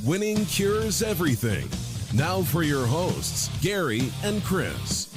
Winning cures everything. Now for your hosts, Gary and Chris.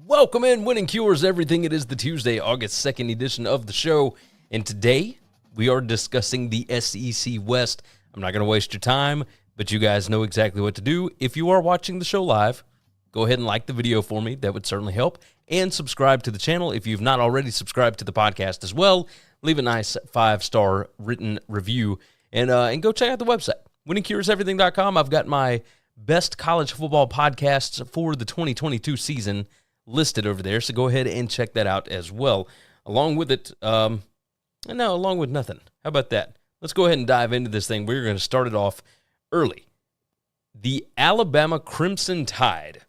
Welcome in, Winning Cures Everything. It is the Tuesday, August 2nd edition of the show, and today we are discussing the SEC West. I'm not going to waste your time, but you guys know exactly what to do. If you are watching the show live, go ahead and like the video for me. That would certainly help. And subscribe to the channel. If you've not already subscribed to the podcast as well, leave a nice 5-star written review, and go check out the website, winningcureseverything.com. I've got my best college football podcasts for the 2022 season listed over there, so go ahead and check that out as well. Along with it, along with nothing. How about that? Let's go ahead and dive into this thing. We're going to start it off early. The Alabama Crimson Tide.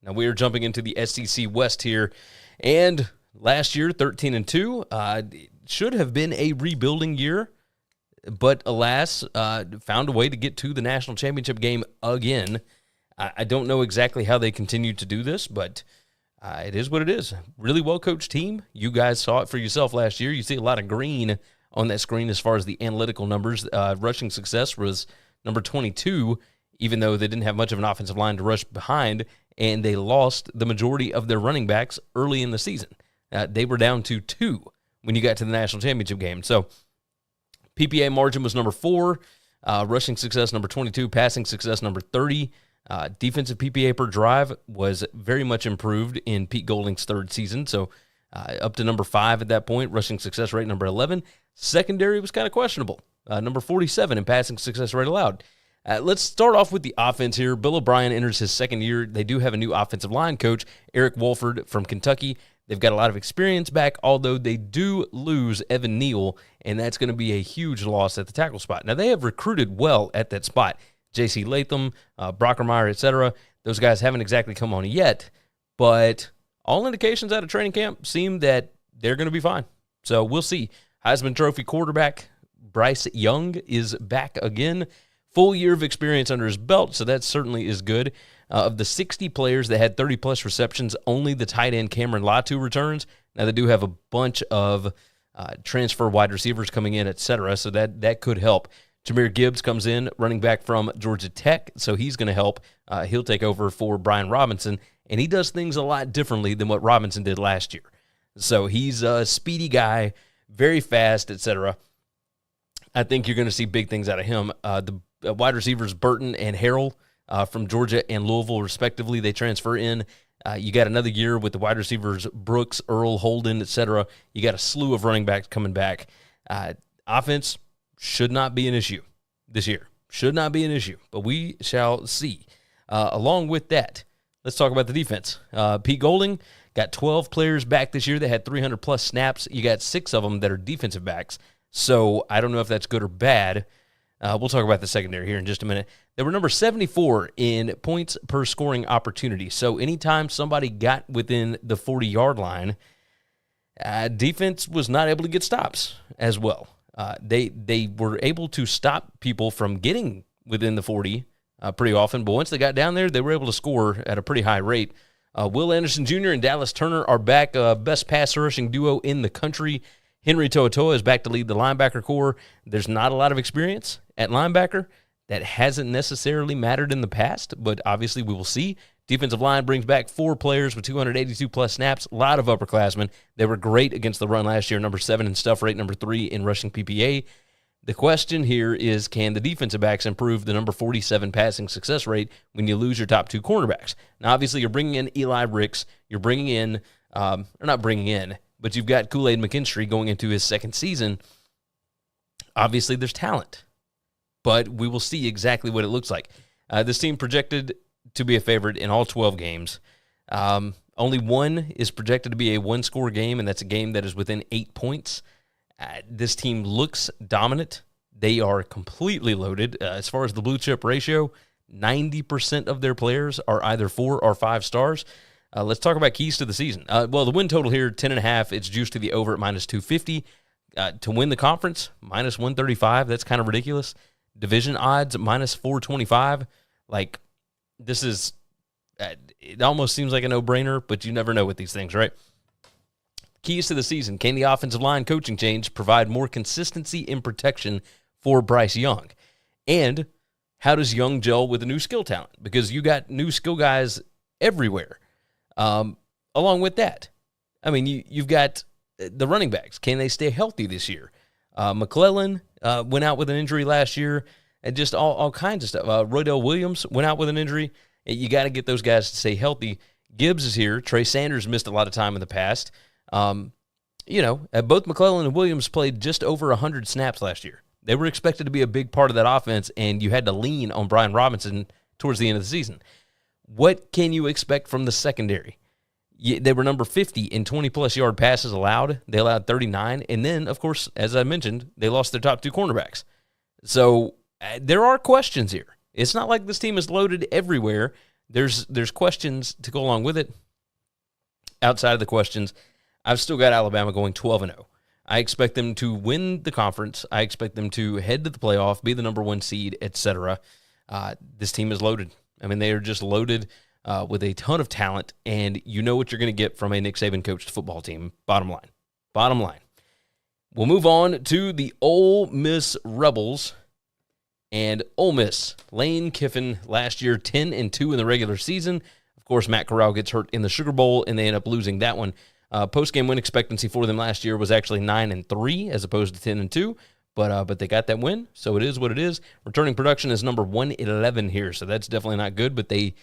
Now we are jumping into the SEC West here, and last year, 13-2, should have been a rebuilding year, but alas, found a way to get to the national championship game again. I don't know exactly how they continued to do this, but it is what it is. Really well-coached team. You guys saw it for yourself last year. You see a lot of green on that screen as far as the analytical numbers. Rushing success was number 22, even though they didn't have much of an offensive line to rush behind, and they lost the majority of their running backs early in the season. They were down to 2 when you got to the national championship game. So PPA margin was number 4, rushing success number 22, passing success number 30. Defensive PPA per drive was very much improved in Pete Golding's third season, so up to number 5 at that point. Rushing success rate number 11. Secondary was kind of questionable, number 47 in passing success rate allowed. Let's start off with the offense here. Bill O'Brien enters his second year. They do have a new offensive line coach, Eric Wolford from Kentucky. They've got a lot of experience back, although they do lose Evan Neal, and that's going to be a huge loss at the tackle spot. Now, they have recruited well at that spot. J.C. Latham, Brockermeyer, etc. Those guys haven't exactly come on yet, but all indications out of training camp seem that they're going to be fine. So we'll see. Heisman Trophy quarterback Bryce Young is back again. Full year of experience under his belt, so that certainly is good. Of the 60 players that had 30-plus receptions, only the tight end Cameron Latu returns. Now, they do have a bunch of transfer wide receivers coming in, etc., so that could help. Jahmyr Gibbs comes in, running back from Georgia Tech, so he's going to help. He'll take over for Brian Robinson, and he does things a lot differently than what Robinson did last year. So he's a speedy guy, very fast, etc. I think you're going to see big things out of him. The wide receivers Burton and Harrell from Georgia and Louisville, respectively, they transfer in. You got another year with the wide receivers Brooks, Earl, Holden, etc. You got a slew of running backs coming back. Offense should not be an issue this year. Should not be an issue, but we shall see. Along with that, let's talk about the defense. Pete Golding got 12 players back this year that had 300-plus snaps. You got 6 of them that are defensive backs, so I don't know if that's good or bad. We'll talk about the secondary here in just a minute. They were number 74 in points per scoring opportunity, so anytime somebody got within the 40-yard line, defense was not able to get stops as well. They were able to stop people from getting within the 40 pretty often, but once they got down there, they were able to score at a pretty high rate. Will Anderson Jr. and Dallas Turner are back, best pass rushing duo in the country. Henry To'oTo'o is back to lead the linebacker core. There's not a lot of experience at linebacker. That hasn't necessarily mattered in the past, but obviously we will see. Defensive line brings back 4 players with 282-plus snaps, a lot of upperclassmen. They were great against the run last year, number 7 in stuff rate, number 3 in rushing PPA. The question here is, can the defensive backs improve the number 47 passing success rate when you lose your top 2 cornerbacks? Now, obviously, you're bringing in Eli Ricks. You're bringing in, or not bringing in, but you've got Kool-Aid McKinstry going into his second season. Obviously, there's talent, but we will see exactly what it looks like. This team projected to be a favorite in all 12 games. Only one is projected to be a one-score game, and that's a game that is within 8 points. This team looks dominant. They are completely loaded. As far as the blue chip ratio, 90% of their players are either 4 or 5 stars. Let's talk about keys to the season. Well, the win total here, 10.5. It's juiced to the over at minus 250. To win the conference, minus 135. That's kind of ridiculous. Division odds, minus 425. Like, this is It almost seems like a no-brainer, but you never know with these things, right? Keys to the season. Can the offensive line coaching change provide more consistency in protection for Bryce Young? And how does Young gel with a new skill talent? Because you got new skill guys everywhere. Along with that, I mean, you've got the running backs. Can they stay healthy this year? McClellan went out with an injury last year, and just all kinds of stuff. Roydell Williams went out with an injury. You got to get those guys to stay healthy. Gibbs is here. Trey Sanders missed a lot of time in the past. Both McClellan and Williams played just over 100 snaps last year. They were expected to be a big part of that offense, and you had to lean on Brian Robinson towards the end of the season. What can you expect from the secondary? They were number 50 in 20-plus yard passes allowed. They allowed 39. And then, of course, as I mentioned, they lost their top two cornerbacks. So there are questions here. It's not like this team is loaded everywhere. There's questions to go along with it. Outside of the questions, I've still got Alabama going 12-0. I expect them to win the conference. I expect them to head to the playoff, be the number one seed, etc. This team is loaded. I mean, they are just loaded with a ton of talent, and you know what you're going to get from a Nick Saban-coached football team. Bottom line. We'll move on to the Ole Miss Rebels. And Ole Miss, Lane Kiffin last year 10-2 in the regular season. Of course, Matt Corral gets hurt in the Sugar Bowl, and they end up losing that one. Post-game win expectancy for them last year was actually 9-3 as opposed to 10-2, but they got that win, so it is what it is. Returning production is number 111 here, so that's definitely not good, but they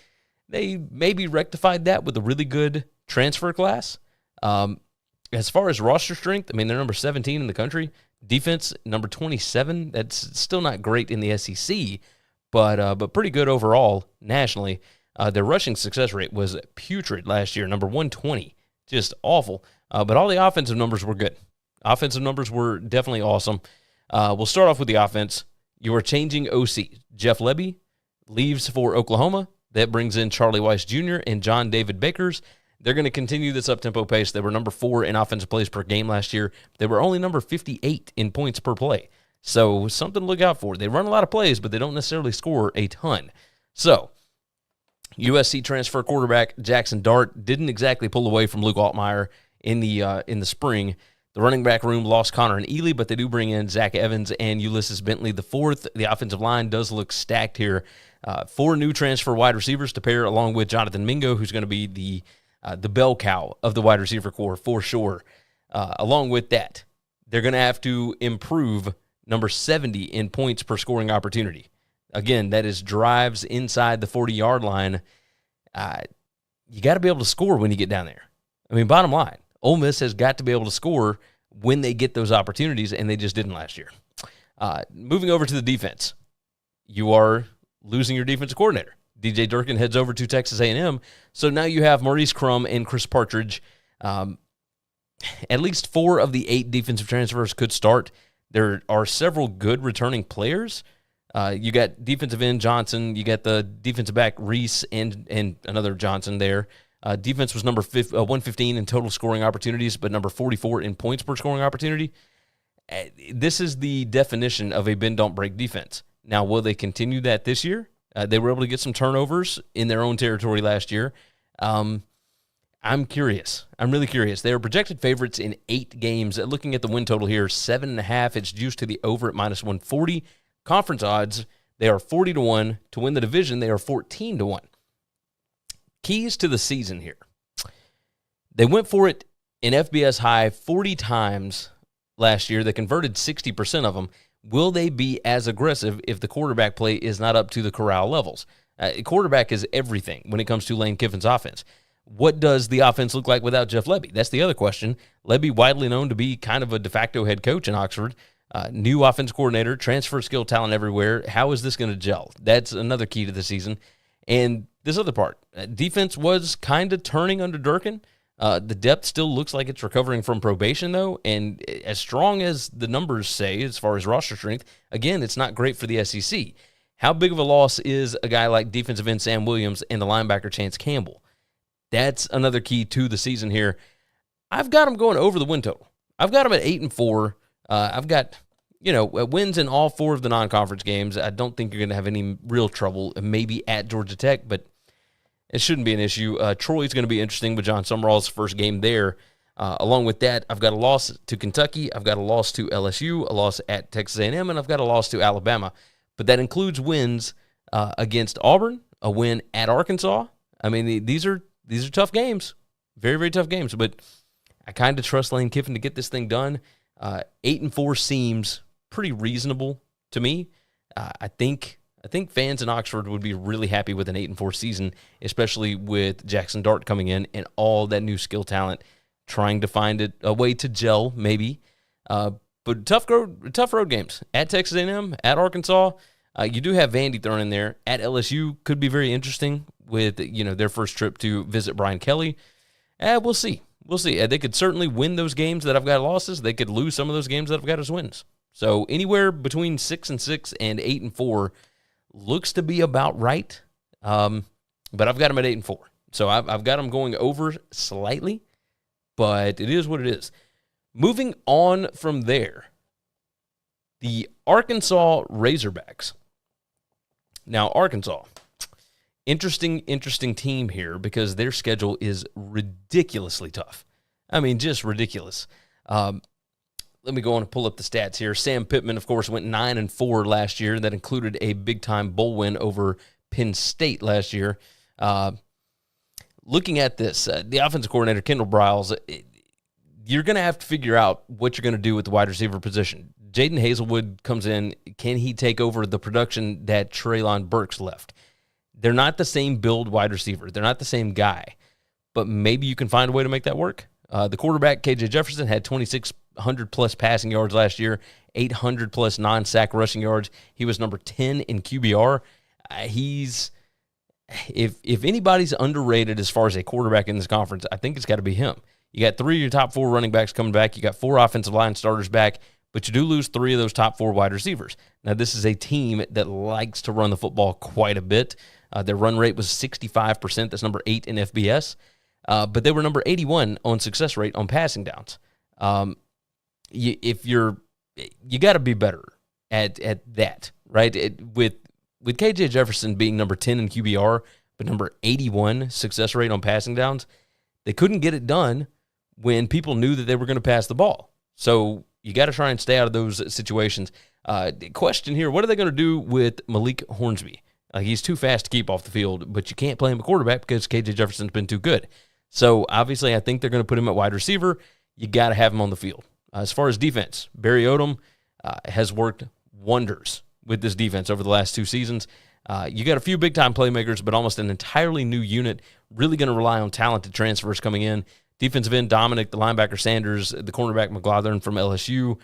maybe rectified that with a really good transfer class. As far as roster strength, I mean, they're number 17 in the country. Defense, number 27. That's still not great in the SEC, but pretty good overall nationally. Their rushing success rate was putrid last year, number 120. Just awful. But all the offensive numbers were good. Offensive numbers were definitely awesome. We'll start off with the offense. You are changing OC. Jeff Lebby leaves for Oklahoma. That brings in Charlie Weiss Jr. and John David Bakers. They're going to continue this up-tempo pace. They were number 4 in offensive plays per game last year. They were only number 58 in points per play. So something to look out for. They run a lot of plays, but they don't necessarily score a ton. So USC transfer quarterback Jackson Dart didn't exactly pull away from Luke Altmaier in the spring. The running back room lost Connor and Ely, but they do bring in Zach Evans and Ulysses Bentley the fourth. The offensive line does look stacked here. 4 new transfer wide receivers to pair along with Jonathan Mingo, who's going to be the bell cow of the wide receiver corps for sure. Along with that, they're going to have to improve number 70 in points per scoring opportunity. Again, that is drives inside the 40-yard line. You got to be able to score when you get down there. I mean, bottom line, Ole Miss has got to be able to score when they get those opportunities, and they just didn't last year. Moving over to the defense, you are losing your defensive coordinator. DJ Durkin heads over to Texas A&M, so now you have Maurice Crum and Chris Partridge. At least 4 of the 8 defensive transfers could start. There are several good returning players. You got defensive end Johnson. You got the defensive back Reese and another Johnson there. Defense was number 115 in total scoring opportunities, but number 44 in points per scoring opportunity. This is the definition of a bend-don't-break defense. Now, will they continue that this year? They were able to get some turnovers in their own territory last year. I'm curious. I'm really curious. They are projected favorites in 8 games. Looking at the win total here, 7.5. It's juiced to the over at minus 140. Conference odds, they are 40-1. To win the division, they are 14-1. Keys to the season here. They went for it in FBS high 40 times last year. They converted 60% of them. Will they be as aggressive if the quarterback play is not up to the Corral levels? Quarterback is everything when it comes to Lane Kiffin's offense. What does the offense look like without Jeff Lebby? That's the other question. Lebby, widely known to be kind of a de facto head coach in Oxford. New offense coordinator, transfer skill talent everywhere. How is this going to gel? That's another key to the season. And this other part, defense was kind of turning under Durkin. The depth still looks like it's recovering from probation, though, and as strong as the numbers say as far as roster strength, again, it's not great for the SEC. How big of a loss is a guy like defensive end Sam Williams and the linebacker Chance Campbell? That's another key to the season here. I've got them going over the win total. I've got them at 8-4. I've got, wins in all 4 of the non-conference games. I don't think you're going to have any real trouble, maybe at Georgia Tech, but it shouldn't be an issue. Troy's going to be interesting with John Summerall's first game there. Along with that, I've got a loss to Kentucky, I've got a loss to LSU, a loss at Texas A&M, and I've got a loss to Alabama. But that includes wins against Auburn, a win at Arkansas. I mean, these are tough games, very, very tough games. But I kind of trust Lane Kiffin to get this thing done. 8-4 seems pretty reasonable to me. I think fans in Oxford would be really happy with an 8-4 season, especially with Jackson Dart coming in and all that new skill talent, trying to find a way to gel, maybe. But tough road games at Texas A&M, at Arkansas. You do have Vandy thrown in there. At LSU could be very interesting with their first trip to visit Brian Kelly. We'll see. They could certainly win those games that I've got losses. They could lose some of those games that I've got as wins. So anywhere between 6-6 and 8-4 looks to be about right. But I've got them at 8-4. So I've got them going over slightly, but it is what it is. Moving on from there, the Arkansas Razorbacks. Now, Arkansas, interesting team here because their schedule is ridiculously tough. I mean, just ridiculous. Let me go on and pull up the stats here. Sam Pittman, of course, went 9-4 last year. That included a big-time bowl win over Penn State last year. Looking at this, the offensive coordinator, Kendall Briles, you're going to have to figure out what you're going to do with the wide receiver position. Jaden Hazelwood comes in. Can he take over the production that Treylon Burks left? They're not the same build wide receiver. They're not the same guy. But maybe you can find a way to make that work. The quarterback, KJ Jefferson, had 2,600-plus passing yards last year, 800-plus non-sack rushing yards. He was number 10 in QBR. If anybody's underrated as far as a quarterback in this conference, I think it's got to be him. You got 3 of your top 4 running backs coming back. You got 4 offensive line starters back, but you do lose 3 of those top 4 wide receivers. Now, this is a team that likes to run the football quite a bit. Their run rate was 65%. That's number 8 in FBS. But they were number 81 on success rate on passing downs. You got to be better at that, right? With KJ Jefferson being number 10 in QBR, but number 81 success rate on passing downs, they couldn't get it done when people knew that they were going to pass the ball. So you got to try and stay out of those situations. Question here, what are they going to do with Malik Hornsby? He's too fast to keep off the field, but you can't play him a quarterback because KJ Jefferson's been too good. So obviously I think they're going to put him at wide receiver. You got to have him on the field. As far as defense, Barry Odom has worked wonders with this defense over the last 2 seasons. You got a few big-time playmakers, but almost an entirely new unit, really going to rely on talented transfers coming in. Defensive end, Dominic, the linebacker, Sanders, the cornerback, McLaughlin from LSU.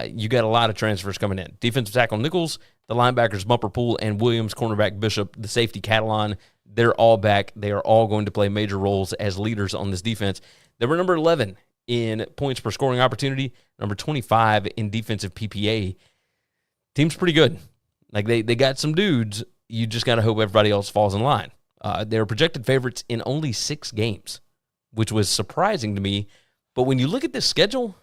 You got a lot of transfers coming in. Defensive tackle, Nichols, the linebackers, Bumper Pool, and Williams, cornerback, Bishop, the safety, Catalan. They're all back. They are all going to play major roles as leaders on this defense. They were number 11 in points per scoring opportunity, number 25 in defensive PPA. Team's pretty good. They got some dudes. You just got to hope everybody else falls in line. They're projected favorites in only 6 games, which was surprising to me. But when you look at this schedule,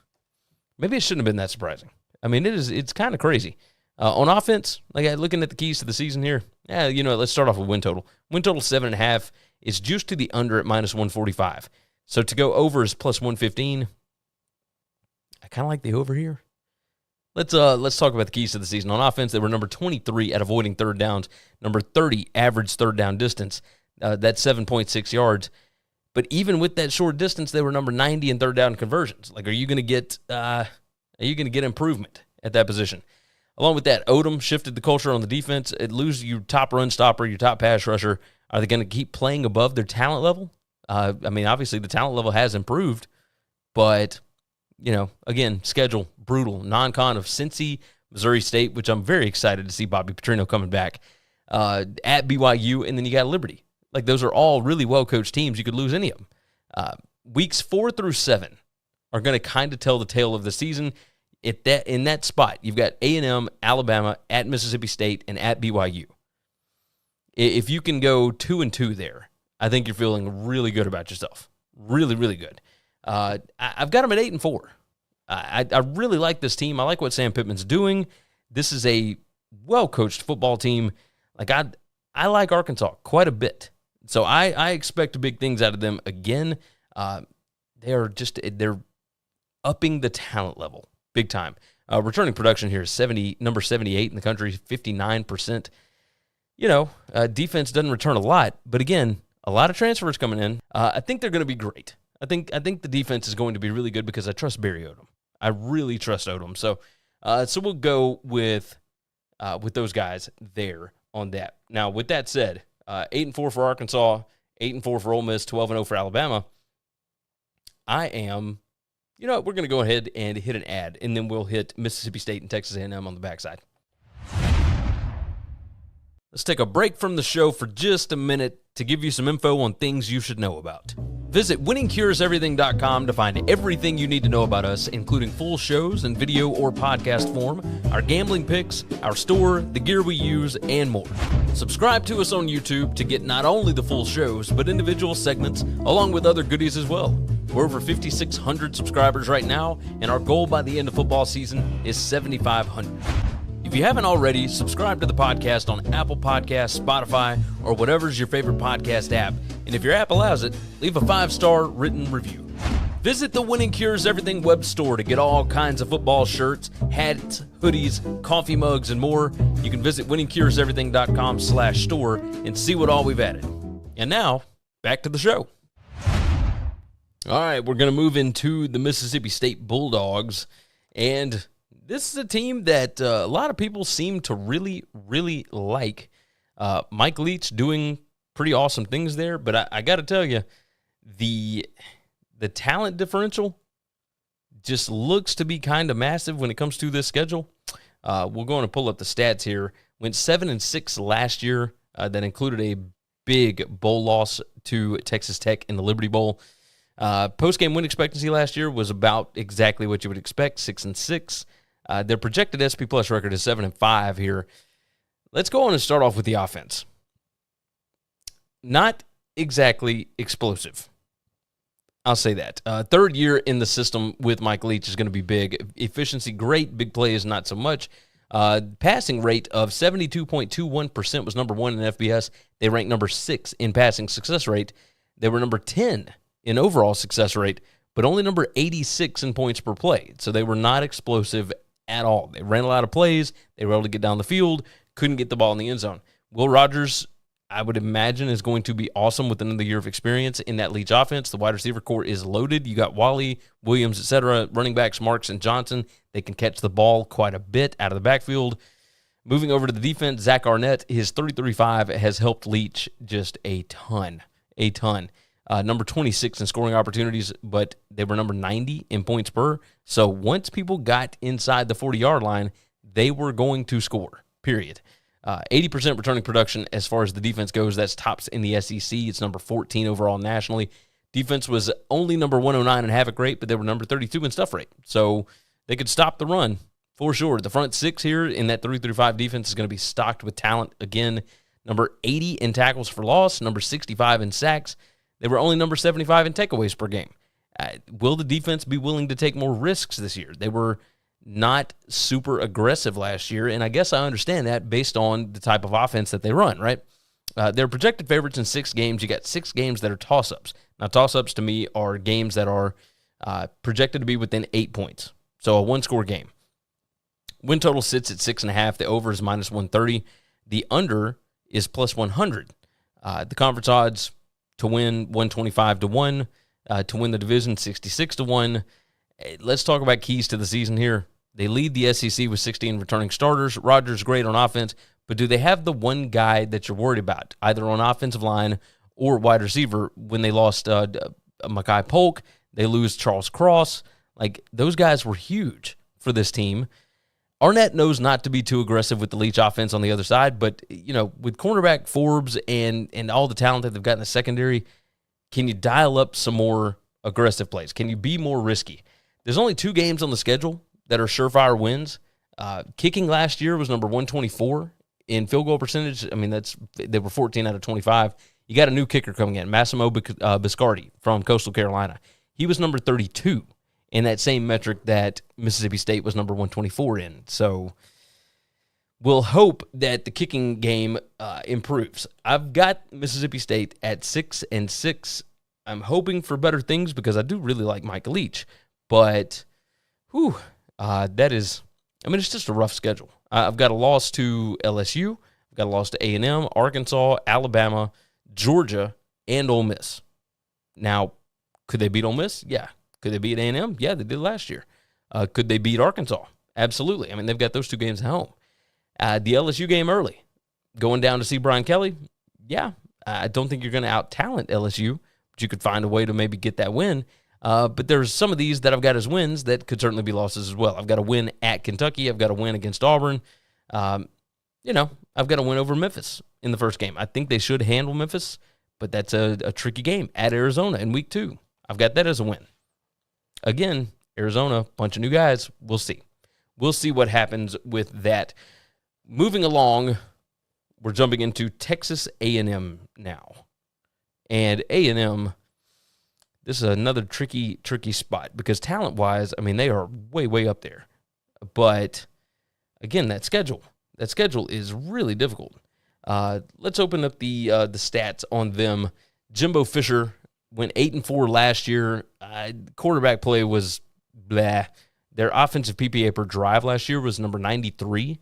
maybe it shouldn't have been that surprising. I mean, it's kind of crazy. On offense, looking at the keys to the season here, let's start off with win total. Win total 7.5 is juiced to the under at -145. So to go over is +115. I kind of like the over here. Let's talk about the keys to the season. On offense, they were number 23 at avoiding third downs, number 30 average third down distance. That's 7.6 yards. But even with that short distance, they were number 90 in third down conversions. Are you going to get improvement at that position? Along with that, Odom shifted the culture on the defense. It loses your top run stopper, your top pass rusher. Are they going to keep playing above their talent level? Obviously the talent level has improved, but again, schedule brutal. Non-con of Cincy, Missouri State, which I'm very excited to see Bobby Petrino coming back, at BYU, and then you got Liberty. Those are all really well-coached teams. You could lose any of them. Weeks 4 through 7 are going to kind of tell the tale of the season. In that spot, you've got A&M, Alabama, at Mississippi State, and at BYU. If you can go 2-2 there, I think you're feeling really good about yourself. Really, really good. I've got them at 8-4. I really like this team. I like what Sam Pittman's doing. This is a well-coached football team. I like Arkansas quite a bit. So I expect big things out of them again. They're upping the talent level big time. Returning production here is number 78 in the country, 59%. Defense doesn't return a lot, but again, a lot of transfers coming in. I think they're going to be great. I think the defense is going to be really good because I trust Barry Odom. I really trust Odom. So we'll go with those guys there on that. Now, with that said, 8-4 for Arkansas, 8-4 for Ole Miss, 12-0 for Alabama. We're going to go ahead and hit an ad, and then we'll hit Mississippi State and Texas A&M on the backside. Let's take a break from the show for just a minute to give you some info on things you should know about. Visit winningcureseverything.com to find everything you need to know about us, including full shows in video or podcast form, our gambling picks, our store, the gear we use, and more. Subscribe to us on YouTube to get not only the full shows, but individual segments, along with other goodies as well. We're over 5,600 subscribers right now, and our goal by the end of football season is 7,500. If you haven't already, subscribe to the podcast on Apple Podcasts, Spotify, or whatever's your favorite podcast app. And if your app allows it, leave a 5-star written review. Visit the Winning Cures Everything web store to get all kinds of football shirts, hats, hoodies, coffee mugs, and more. You can visit winningcureseverything.com/store and see what all we've added. And now, back to the show. All right, we're going to move into the Mississippi State Bulldogs. And this is a team that a lot of people seem to really, really like. Mike Leach doing pretty awesome things there, but I got to tell you, the talent differential just looks to be kind of massive when it comes to this schedule. We're going to pull up the stats here. Went 7-6 last year. That included a big bowl loss to Texas Tech in the Liberty Bowl. Post-game win expectancy last year was about exactly what you would expect, 6-6. Their projected SP Plus record is 7-5 here. Let's go on and start off with the offense. Not exactly explosive. I'll say that. Third year in the system with Mike Leach is going to be big. Efficiency, great. Big plays, not so much. Passing rate of 72.21% was number 1 in FBS. They ranked number 6 in passing success rate. They were number 10 in overall success rate, but only number 86 in points per play. So they were not explosive at all. They ran a lot of plays. They were able to get down the field, couldn't get the ball in the end zone. Will Rogers, I would imagine, is going to be awesome with another year of experience in that Leach offense. The wide receiver core is loaded. You got Wally, Williams, etc. Running backs, Marks and Johnson. They can catch the ball quite a bit out of the backfield. Moving over to the defense, Zach Arnett, his 33.5 has helped Leach just a ton. Number 26 in scoring opportunities, but they were number 90 in points per. So once people got inside the 40-yard line, they were going to score, period. 80% returning production as far as the defense goes. That's tops in the SEC. It's number 14 overall nationally. Defense was only number 109 in havoc rate, but they were number 32 in stuff rate. So they could stop the run for sure. The front six here in that 3-5 defense is going to be stocked with talent again. Number 80 in tackles for loss, number 65 in sacks. They were only number 75 in takeaways per game. Will the defense be willing to take more risks this year? They were not super aggressive last year, and I guess I understand that based on the type of offense that they run, right? They're projected favorites in 6 games. You got 6 games that are toss-ups. Now, toss-ups to me are games that are projected to be within 8 points, so a one-score game. Win total sits at 6.5. The over is minus 130. The under is plus 100. The conference odds to win 125-1, to win the division 66-1. Let's talk about keys to the season here. They lead the SEC with 16 returning starters. Rogers great on offense, but do they have the one guy that you're worried about, either on offensive line or wide receiver? When they lost Mekhi Polk, they lose Charles Cross. Like, those guys were huge for this team. Arnett knows not to be too aggressive with the Leach offense on the other side, but, with cornerback Forbes and all the talent that they've got in the secondary, can you dial up some more aggressive plays? Can you be more risky? There's only 2 games on the schedule that are surefire wins. Kicking last year was number 124 in field goal percentage. I mean, they were 14 out of 25. You got a new kicker coming in, Massimo Biscardi from Coastal Carolina. He was number 32 in that same metric that Mississippi State was number 124 in. So We'll hope that the kicking game improves. I've got Mississippi State at 6-6. I'm hoping for better things because I do really like Micah Leach. But, it's just a rough schedule. I've got a loss to LSU. I've got a loss to A&M, Arkansas, Alabama, Georgia, and Ole Miss. Now, could they beat Ole Miss? Yeah. Could they beat A&M? Yeah, they did last year. Could they beat Arkansas? Absolutely. They've got those two games at home. The LSU game early, going down to see Brian Kelly, yeah, I don't think you're going to out-talent LSU, but you could find a way to maybe get that win. But there's some of these that I've got as wins that could certainly be losses as well. I've got a win at Kentucky. I've got a win against Auburn. I've got a win over Memphis in the first game. I think they should handle Memphis, but that's a tricky game at Arizona in week 2. I've got that as a win. Again, Arizona, bunch of new guys. We'll see. We'll see what happens with that. Moving along, we're jumping into Texas A&M now. And A&M, this is another tricky spot because talent-wise, they are way, way up there. But, again, that schedule is really difficult. Let's open up the stats on them. Jimbo Fisher went 8-4 last year. Quarterback play was blah. Their offensive PPA per drive last year was number 93.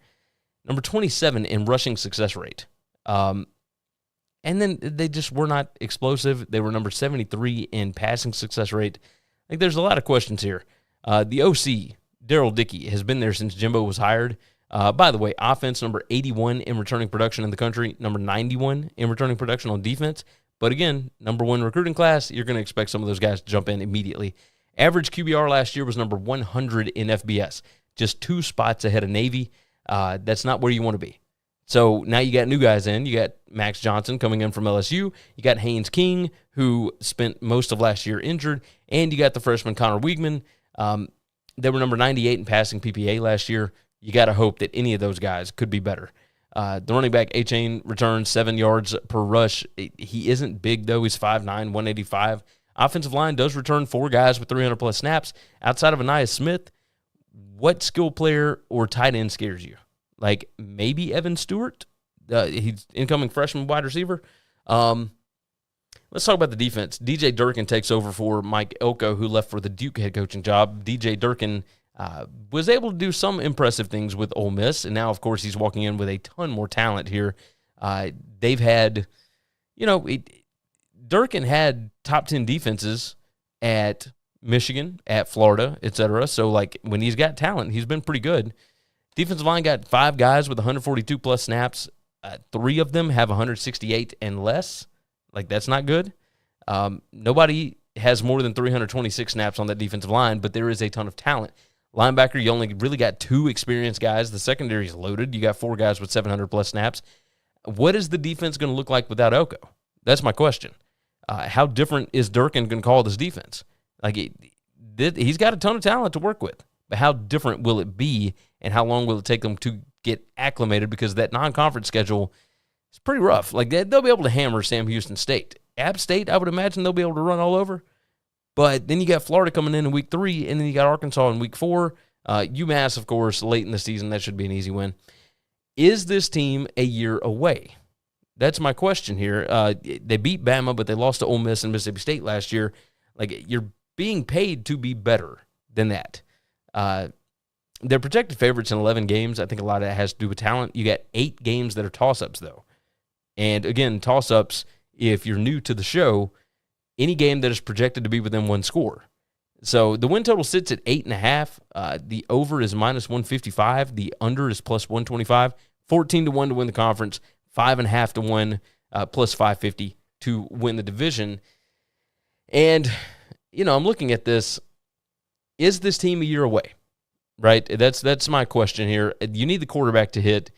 Number 27 in rushing success rate. And then they just were not explosive. They were number 73 in passing success rate. There's a lot of questions here. The OC, Darryl Dickey, has been there since Jimbo was hired. By the way, offense number 81 in returning production in the country, number 91 in returning production on defense. But again, number 1 recruiting class, you're going to expect some of those guys to jump in immediately. Average QBR last year was number 100 in FBS, just 2 spots ahead of Navy. That's not where you want to be. So now you got new guys in. You got Max Johnson coming in from LSU. You got Haynes King, who spent most of last year injured. And you got the freshman Connor Wiegman. They were number 98 in passing PPA last year. You got to hope that any of those guys could be better. The running back, A-Chain, returns 7 yards per rush. He isn't big, though. He's 5'9", 185. Offensive line does return 4 guys with 300-plus snaps. Outside of Aniyah Smith, what skill player or tight end scares you? Maybe Evan Stewart? He's incoming freshman wide receiver. Let's talk about the defense. DJ Durkin takes over for Mike Elko, who left for the Duke head coaching job. DJ Durkin was able to do some impressive things with Ole Miss, and now, of course, he's walking in with a ton more talent here. They've had, Durkin had top 10 defenses at Michigan, at Florida, etc. So, when he's got talent, he's been pretty good. Defensive line got 5 guys with 142-plus snaps. 3 of them have 168 and less. That's not good. Nobody has more than 326 snaps on that defensive line, but there is a ton of talent. Linebacker, you only really got 2 experienced guys. The secondary is loaded. You got 4 guys with 700-plus snaps. What is the defense going to look like without Elko? That's my question. How different is Durkin going to call this defense? He's got a ton of talent to work with, but how different will it be, and how long will it take them to get acclimated? Because that non-conference schedule is pretty rough. They'll be able to hammer Sam Houston State. App State, I would imagine they'll be able to run all over. But then you got Florida coming in week 3, and then you got Arkansas in week 4. UMass, of course, late in the season. That should be an easy win. Is this team a year away? That's my question here. They beat Bama, but they lost to Ole Miss and Mississippi State last year. You're being paid to be better than that. They're projected favorites in 11 games. I think a lot of that has to do with talent. You got 8 games that are toss-ups, though. And, again, toss-ups, if you're new to the show, any game that is projected to be within 1 score. So the win total sits at 8.5. The over is minus 155. The under is plus 125. 14-1 to win the conference. 5.5 to 1, plus 550 to win the division. And, I'm looking at this. Is this team a year away? Right? That's my question here. You need the quarterback to hit.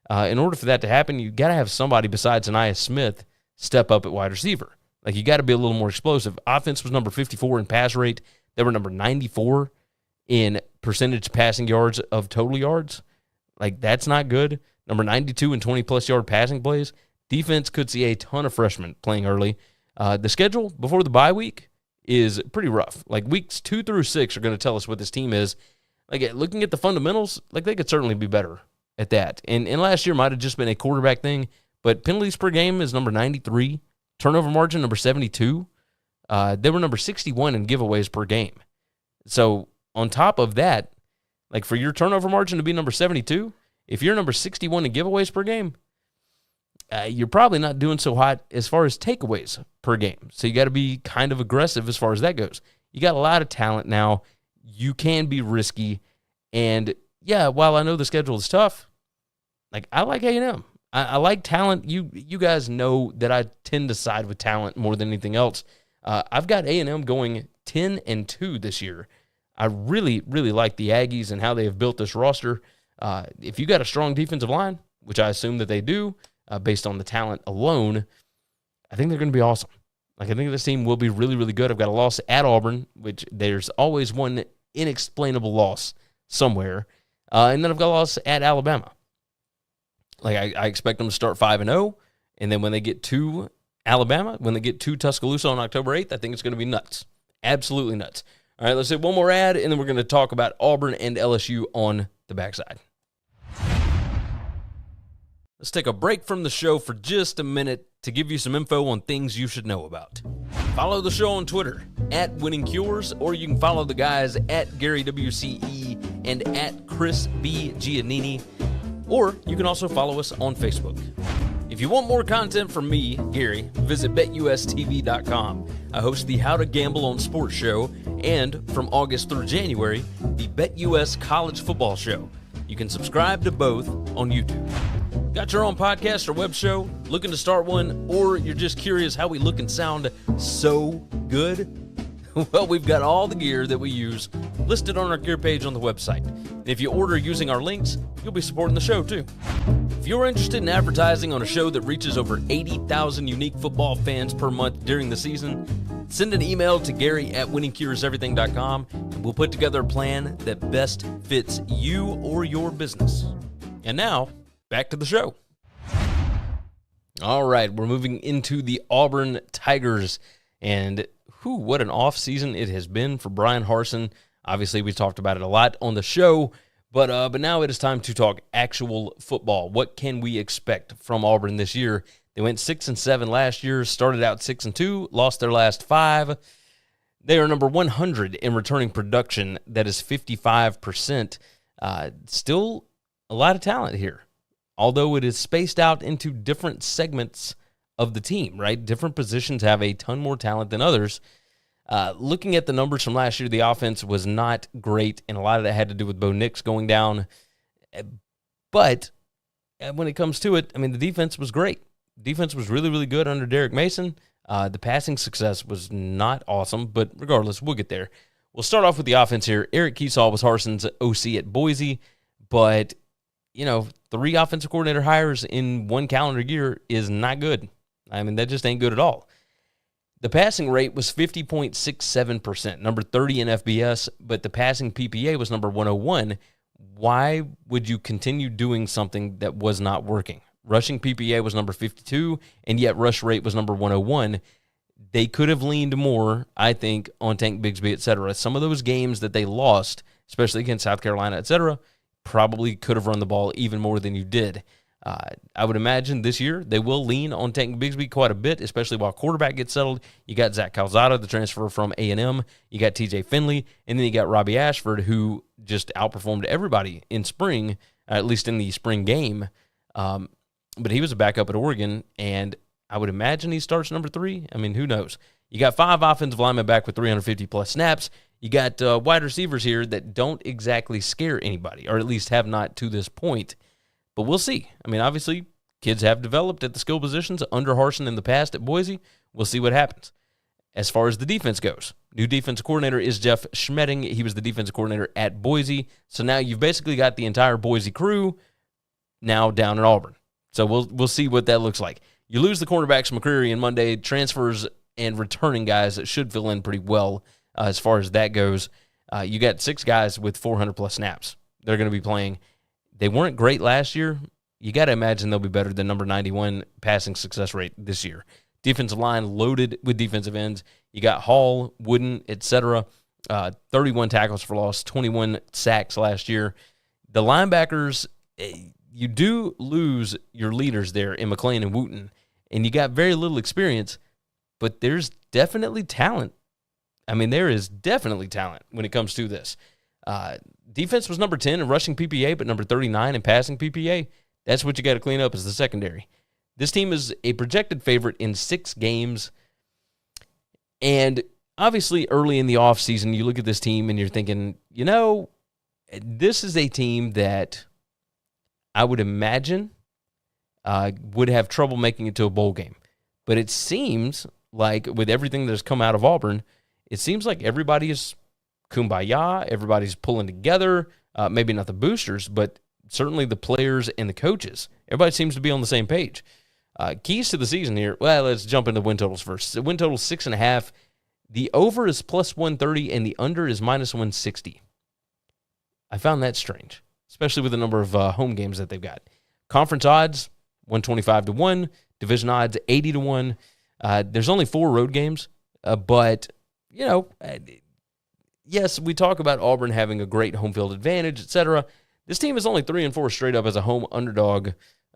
In order for that to happen, you got to have somebody besides Aniyah Smith step up at wide receiver. You got to be a little more explosive. Offense was number 54 in pass rate. They were number 94 in percentage passing yards of total yards. That's not good. Number 92 in 20-plus yard passing plays. Defense could see a ton of freshmen playing early. The schedule before the bye week is pretty rough. Weeks 2 through 6 are going to tell us what this team is. Looking at the fundamentals, they could certainly be better at that. And last year might have just been a quarterback thing, but penalties per game is number 93. Turnover margin, number 72. They were number 61 in giveaways per game. So on top of that, like for your turnover margin to be number 72, if you're number 61 in giveaways per game, you're probably not doing so hot as far as takeaways per game. So you got to be kind of aggressive as far as that goes. You got a lot of talent now. You can be risky. And yeah, while I know the schedule is tough, like I like A&M. I like talent. You guys know that I tend to side with talent more than anything else. I've got A&M going 10-2 this year. I really, really like the Aggies and how they have built this roster. If you got a strong defensive line, which I assume that they do, based on the talent alone, I think they're going to be awesome. Like, I think this team will be really, really good. I've got a loss at Auburn, which there's always one inexplainable loss somewhere. And then I've got a loss at Alabama. Like, I expect them to start 5-0, and then when they get to Alabama, when they get to Tuscaloosa on October 8th, I think it's going to be nuts. Absolutely nuts. All right, let's hit one more ad, and then we're going to talk about Auburn and LSU on the backside. Let's take a break from the show for just a minute to give you some info on things you should know about. Follow the show on Twitter, @WinningCures, or you can follow the guys @GaryWCE and @ChrisB. Or you can also follow us on Facebook. If you want more content from me, Gary, visit BetUSTV.com. I host the How to Gamble on Sports show, and from August through January, the BetUS College Football show. You can subscribe to both on YouTube. Got your own podcast or web show? Looking to start one? Or you're just curious how we look and sound so good? Well, we've got all the gear that we use listed on our gear page on the website. And if you order using our links, you'll be supporting the show too. If you're interested in advertising on a show that reaches over 80,000 unique football fans per month during the season, send an email to Gary@winningcureseverything.com, and we'll put together a plan that best fits you or your business. And now, back to the show. All right, we're moving into the Auburn Tigers, and what an off season it has been for Brian Harsin. Obviously, we talked about it a lot on the show, but now it is time to talk actual football. What can we expect from Auburn this year? They went 6-7 last year, started out 6-2, lost their last 5. They are number 100 in returning production. That is 55%. Still a lot of talent here, although it is spaced out into different segments of the team, right? Different positions have a ton more talent than others. Looking at the numbers from last year, the offense was not great, and a lot of that had to do with Bo Nix going down. But when it comes to it, I mean, the defense was great. Defense was really, really good under Derek Mason. The passing success was not awesome, but regardless, we'll get there. We'll start off with the offense here. Eric Kiesau was Harsin's OC at Boise, but, 3 offensive coordinator hires in one calendar year is not good. I mean, that just ain't good at all. The passing rate was 50.67%, number 30 in FBS, but the passing PPA was number 101. Why would you continue doing something that was not working? Rushing PPA was number 52, and yet rush rate was number 101. They could have leaned more, I think, on Tank Bigsby, et cetera. Some of those games that they lost, especially against South Carolina, et cetera, probably could have run the ball even more than you did. I would imagine this year they will lean on Tank Bigsby quite a bit, especially while quarterback gets settled. You got Zach Calzada, the transfer from A&M. You got TJ Finley, and then you got Robbie Ashford, who just outperformed everybody in spring, at least in the spring game. But he was a backup at Oregon, and I would imagine he starts number 3. I mean, who knows? You got 5 offensive linemen back with 350-plus snaps. You got wide receivers here that don't exactly scare anybody, or at least have not to this point. But we'll see. I mean, obviously, kids have developed at the skill positions under Harsin in the past at Boise. We'll see what happens. As far as the defense goes, new defensive coordinator is Jeff Schmedding. He was the defensive coordinator at Boise. So now you've basically got the entire Boise crew now down at Auburn. So we'll see what that looks like. You lose the cornerbacks McCreary and Monday. Transfers and returning guys that should fill in pretty well as far as that goes. You got 6 guys with 400-plus snaps. They're going to be playing. They weren't great last year. You got to imagine they'll be better than number 91 passing success rate this year. Defensive line loaded with defensive ends. You got Hall, Wooden, etc. 31 tackles for loss, 21 sacks last year. The linebackers, you do lose your leaders there in McClain and Wooten, and you got very little experience, but there's definitely talent. I mean, there is definitely talent when it comes to this. Defense was number 10 in rushing PPA, but number 39 in passing PPA. That's what you got to clean up is the secondary. This team is a projected favorite in 6 games. And obviously, early in the offseason, you look at this team and you're thinking, this is a team that I would imagine would have trouble making it to a bowl game. But it seems like with everything that's come out of Auburn, it seems like everybody is kumbaya, everybody's pulling together, maybe not the boosters, but certainly the players and the coaches. Everybody seems to be on the same page. Keys to the season here, well, let's jump into win totals first. The win total is 6.5. The over is plus 130, and the under is minus 160. I found that strange, especially with the number of home games that they've got. Conference odds, 125-1. Division odds, 80-1. There's only 4 road games, but, yes, we talk about Auburn having a great home field advantage, etc. This team is only 3-4 straight up as a home underdog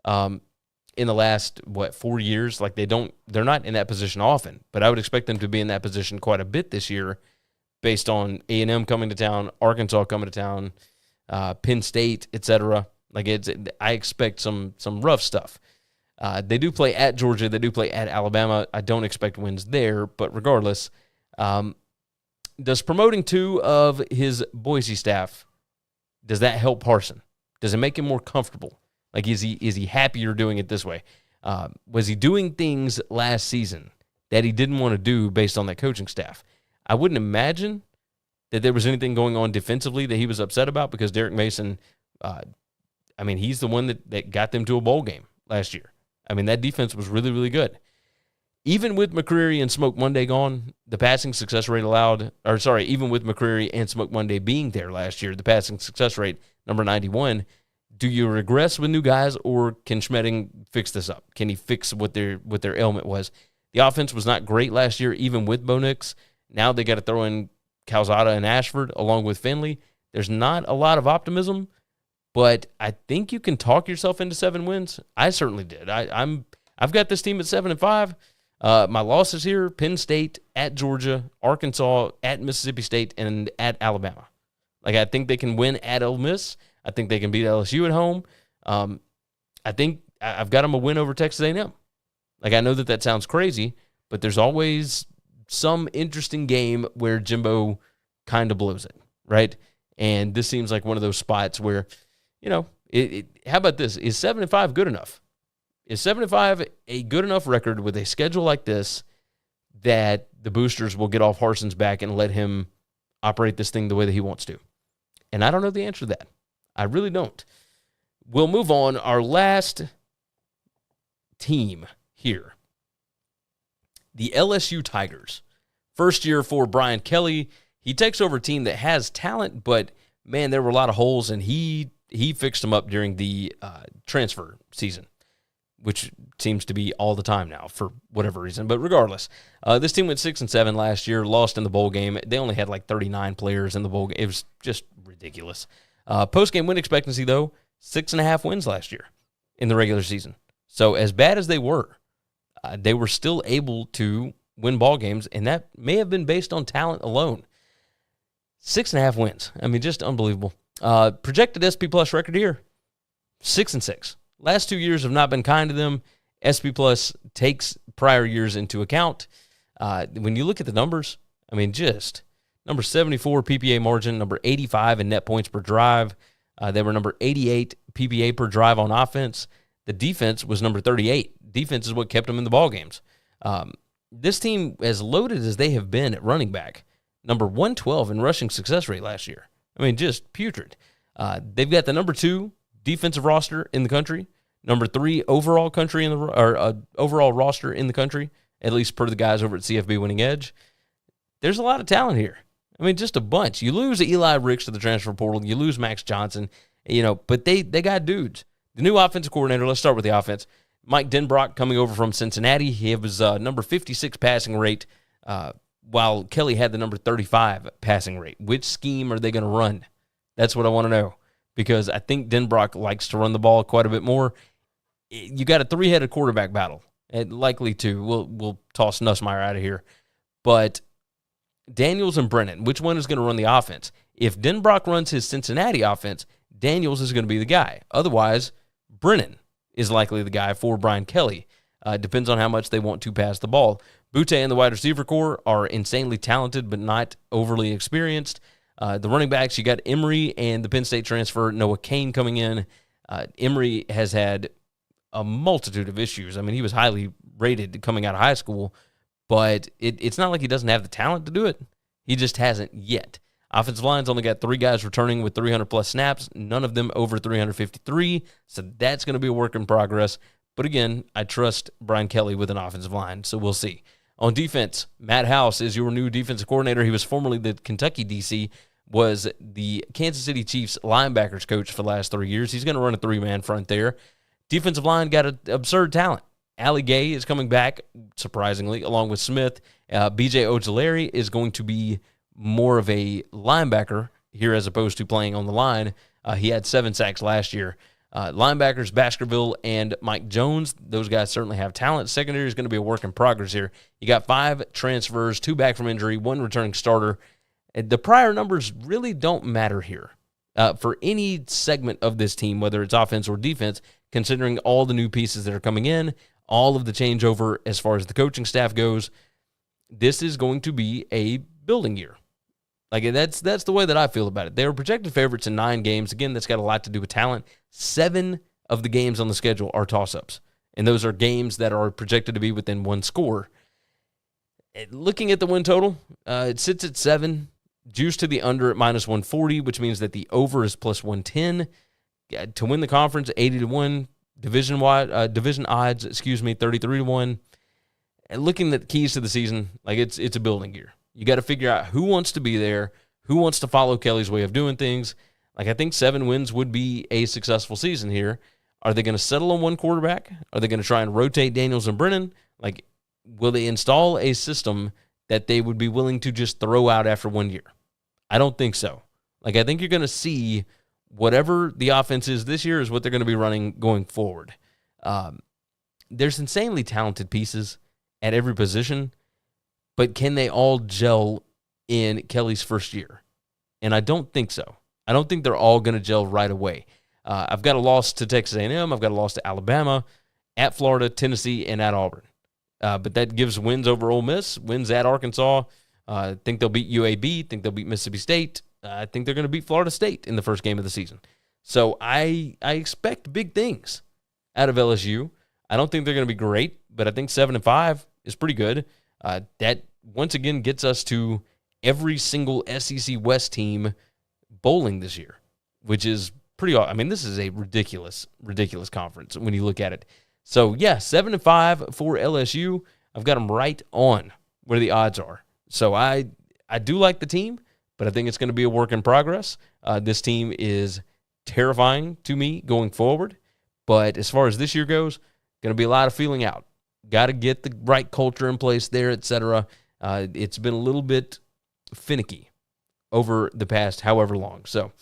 in the last, 4 years? Like, they're not in that position often, but I would expect them to be in that position quite a bit this year based on A&M coming to town, Arkansas coming to town, Penn State, etc. Like, I expect some rough stuff. They do play at Georgia. They do play at Alabama. I don't expect wins there, but regardless, does promoting 2 of his Boise staff, does that help Harsin? Does it make him more comfortable? Like, is he happier doing it this way? Was he doing things last season that he didn't want to do based on that coaching staff? I wouldn't imagine that there was anything going on defensively that he was upset about because Derek Mason, he's the one that got them to a bowl game last year. I mean, that defense was really, really good. Even with McCreary and Smoke Monday gone, the passing success rate even with McCreary and Smoke Monday being there last year, the passing success rate, number 91, do you regress with new guys, or can Schmedding fix this up? Can he fix what their ailment was? The offense was not great last year, even with Bo Nix. Now they got to throw in Calzada and Ashford along with Finley. There's not a lot of optimism, but I think you can talk yourself into 7 wins. I certainly did. I've got this team at 7-5. My losses here: Penn State, at Georgia, Arkansas, at Mississippi State, and at Alabama. Like, I think they can win at Ole Miss. I think they can beat LSU at home. I think I've got them a win over Texas A&M. Like, I know that sounds crazy, but there's always some interesting game where Jimbo kind of blows it, right? And this seems like one of those spots where, how about this? Is 7-5 good enough? Is 7-5 a good enough record with a schedule like this that the boosters will get off Harsin's back and let him operate this thing the way that he wants to? And I don't know the answer to that. I really don't. We'll move on. Our last team here, the LSU Tigers. First year for Brian Kelly. He takes over a team that has talent, but, man, there were a lot of holes, and he fixed them up during the transfer season, which seems to be all the time now for whatever reason. But regardless, this team went 6-7 last year, lost in the bowl game. They only had like 39 players in the bowl game. It was just ridiculous. Post-game win expectancy, though, 6.5 wins last year in the regular season. So as bad as they were still able to win ball games, and that may have been based on talent alone. 6.5 wins. I mean, just unbelievable. Projected SP Plus record here, 6-6. Last 2 years have not been kind to them. SP Plus takes prior years into account. When you look at the numbers, I mean, just number 74 PPA margin, number 85 in net points per drive. They were number 88 PPA per drive on offense. The defense was number 38. Defense is what kept them in the ball games. This team, as loaded as they have been at running back, number 112 in rushing success rate last year. I mean, just putrid. They've got the number 2 defensive roster in the country, number 3 overall overall roster in the country, at least per the guys over at CFB Winning Edge. There's a lot of talent here. I mean, just a bunch. You lose Eli Ricks to the transfer portal. You lose Max Johnson, but they got dudes. The new offensive coordinator, let's start with the offense. Mike Denbrock coming over from Cincinnati. He was number 56 passing rate, while Kelly had the number 35 passing rate. Which scheme are they going to run? That's what I want to know. because I think Denbrock likes to run the ball quite a bit more. You got a three-headed quarterback battle, and likely two. We'll toss Nussmeier out of here. But Daniels and Brennan, which one is going to run the offense? If Denbrock runs his Cincinnati offense, Daniels is going to be the guy. Otherwise, Brennan is likely the guy for Brian Kelly. Depends on how much they want to pass the ball. Butte and the wide receiver core are insanely talented but not overly experienced. The running backs, you got Emory and the Penn State transfer, Noah Cain, coming in. Emory has had a multitude of issues. I mean, he was highly rated coming out of high school, but it's not like he doesn't have the talent to do it. He just hasn't yet. Offensive line's only got 3 guys returning with 300-plus snaps, none of them over 353, so that's going to be a work in progress. But again, I trust Brian Kelly with an offensive line, so we'll see. On defense, Matt House is your new defensive coordinator. He was formerly the Kentucky DC, was the Kansas City Chiefs linebackers coach for the last 3 years. He's going to run a 3-man front there. Defensive line got an absurd talent. Allie Gay is coming back, surprisingly, along with Smith. B.J. Ojulari is going to be more of a linebacker here as opposed to playing on the line. He had 7 sacks last year. Linebackers, Baskerville and Mike Jones, those guys certainly have talent. Secondary is going to be a work in progress here. You got 5 transfers, 2 back from injury, 1 returning starter. The prior numbers really don't matter here for any segment of this team, whether it's offense or defense, considering all the new pieces that are coming in, all of the changeover as far as the coaching staff goes. This is going to be a building year. Like, that's the way that I feel about it. They were projected favorites in 9 games. Again, that's got a lot to do with talent. 7 of the games on the schedule are toss-ups, and those are games that are projected to be within 1 score. Looking at the win total, it sits at 7, juice to the under at -140, which means that the over is +110. To win the conference, 80-1. Division odds, 33-1. And looking at the keys to the season, like it's a building year. You got to figure out who wants to be there, who wants to follow Kelly's way of doing things. Like, I think 7 wins would be a successful season here. Are they going to settle on one quarterback? Are they going to try and rotate Daniels and Brennan? Like, will they install a system that they would be willing to just throw out after 1 year? I don't think so. Like, I think you're going to see whatever the offense is this year is what they're going to be running going forward. There's insanely talented pieces at every position, but can they all gel in Kelly's first year? And I don't think so. I don't think they're all going to gel right away. I've got a loss to Texas A&M. I've got a loss to Alabama, at Florida, Tennessee, and at Auburn. But that gives wins over Ole Miss, wins at Arkansas. I think they'll beat UAB. Think they'll beat Mississippi State. I think they're going to beat Florida State in the first game of the season. So I expect big things out of LSU. I don't think they're going to be great, but I think 7-5 is pretty good. That once again gets us to every single SEC West team bowling this year, which is pretty awesome. I mean, this is a ridiculous conference when you look at it. So, yeah, 7-5 for LSU. I've got them right on where the odds are. So I do like the team, but I think it's going to be a work in progress. This team is terrifying to me going forward. But as far as this year goes, going to be a lot of feeling out. Got to get the right culture in place there, etc. It's been a little bit finicky over the past however long. So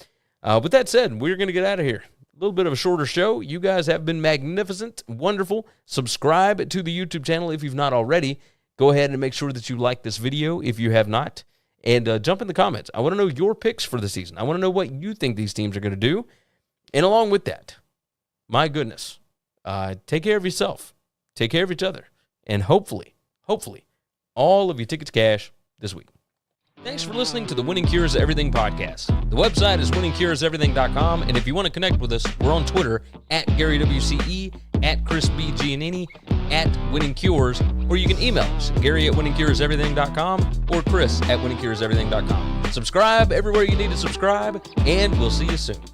with that said, we're going to get out of here. A little bit of a shorter show. You guys have been magnificent, wonderful. Subscribe to the YouTube channel if you've not already. Go ahead and make sure that you like this video if you have not. And jump in the comments. I want to know your picks for the season. I want to know what you think these teams are going to do. And along with that, my goodness, take care of yourself. Take care of each other. And hopefully, all of your tickets cash this week. Thanks for listening to the Winning Cures Everything podcast. The website is winningcureseverything.com, and if you want to connect with us, we're on Twitter at GaryWCE, at Chris B. Giannini, at Winning Cures, or you can email us, Gary at winningcureseverything.com or Chris at winningcureseverything.com. Subscribe everywhere you need to subscribe, and we'll see you soon.